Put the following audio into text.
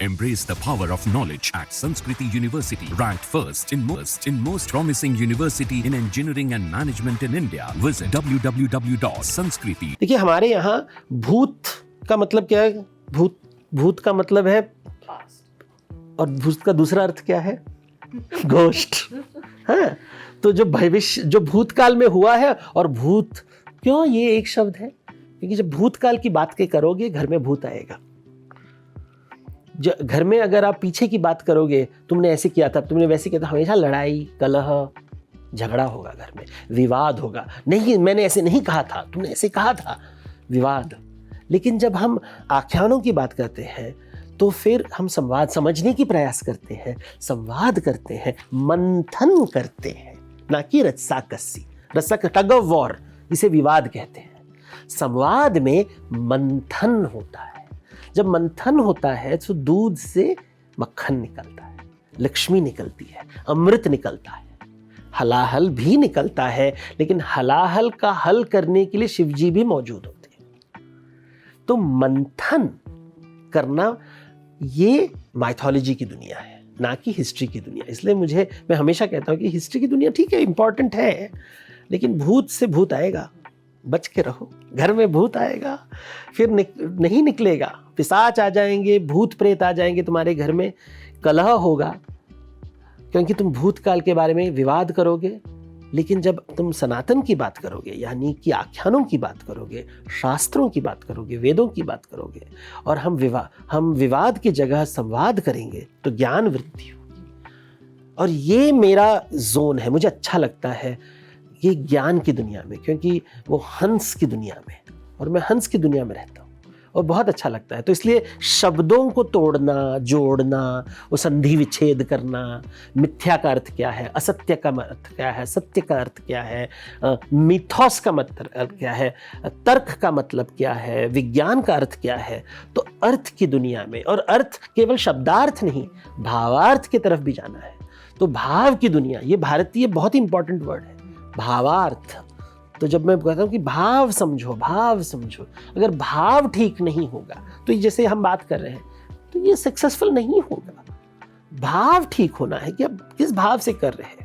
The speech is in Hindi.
Embrace the power of knowledge at Sanskriti University, ranked first in most promising university in engineering and management in India. Visit www.sanskriti. देखिए हमारे यहाँ भूत का मतलब क्या है? भूत का मतलब है और भूत का दूसरा अर्थ क्या है? घोस्ट। हाँ, तो जो भविष्य जो भूतकाल में हुआ है, और भूत क्यों ये एक शब्द है? क्योंकि जब भूतकाल की बात के करोगे घर में भूत आएगा। घर में अगर आप पीछे की बात करोगे, तुमने ऐसे किया था, तुमने वैसे किया था, हमेशा लड़ाई कलह झगड़ा होगा, घर में विवाद होगा। नहीं, मैंने ऐसे नहीं कहा था, तुमने ऐसे कहा था, विवाद। लेकिन जब हम आख्यानों की बात करते हैं तो फिर हम संवाद समझने की प्रयास करते हैं, संवाद करते हैं, मंथन करते हैं, ना कि रस्साकस्सी। रस्सा टग ऑफ वॉर, इसे विवाद कहते हैं। संवाद में मंथन होता है। जब मंथन होता है तो दूध से मक्खन निकलता है, लक्ष्मी निकलती है, अमृत निकलता है, हलाहल भी निकलता है। लेकिन हलाहल का हल करने के लिए शिवजी भी मौजूद होते हैं। तो मंथन करना ये माइथोलॉजी की दुनिया है, ना कि हिस्ट्री की दुनिया। इसलिए मैं हमेशा कहता हूँ कि हिस्ट्री की दुनिया ठीक है, इंपॉर्टेंट है, लेकिन भूत से भूत आएगा, बच के रहो। घर में भूत आएगा, फिर नहीं निकलेगा। पिशाच आ जाएंगे, भूत प्रेत आ जाएंगे तुम्हारे घर में, कलह होगा, क्योंकि तुम भूतकाल के बारे में विवाद करोगे। लेकिन जब तुम सनातन की बात करोगे, यानी कि आख्यानों की बात करोगे, शास्त्रों की बात करोगे, वेदों की बात करोगे, और हम विवाद की जगह संवाद करेंगे, तो ज्ञान वृद्धि होगी। और ये मेरा जोन है, मुझे अच्छा लगता है ये ज्ञान की दुनिया में, क्योंकि वो हंस की दुनिया में, और मैं हंस की दुनिया में रहता हूँ और बहुत अच्छा लगता है। तो इसलिए शब्दों को तोड़ना, जोड़ना, वो संधि विच्छेद करना, मिथ्या का अर्थ क्या है, असत्य का अर्थ क्या है, सत्य का अर्थ क्या है, मिथोस का मतलब क्या है, तर्क का मतलब क्या है, विज्ञान का अर्थ क्या है। तो अर्थ की दुनिया में, और अर्थ केवल शब्दार्थ नहीं, भावार्थ की तरफ भी जाना है। तो भाव की दुनिया, ये भारतीय बहुत इंपॉर्टेंट वर्ड है, भावार्थ। तो जब मैं कहता हूँ कि भाव समझो, भाव समझो, अगर भाव ठीक नहीं होगा तो जैसे हम बात कर रहे हैं, तो ये सक्सेसफुल नहीं होगा। भाव ठीक होना है कि आप किस भाव से कर रहे हैं।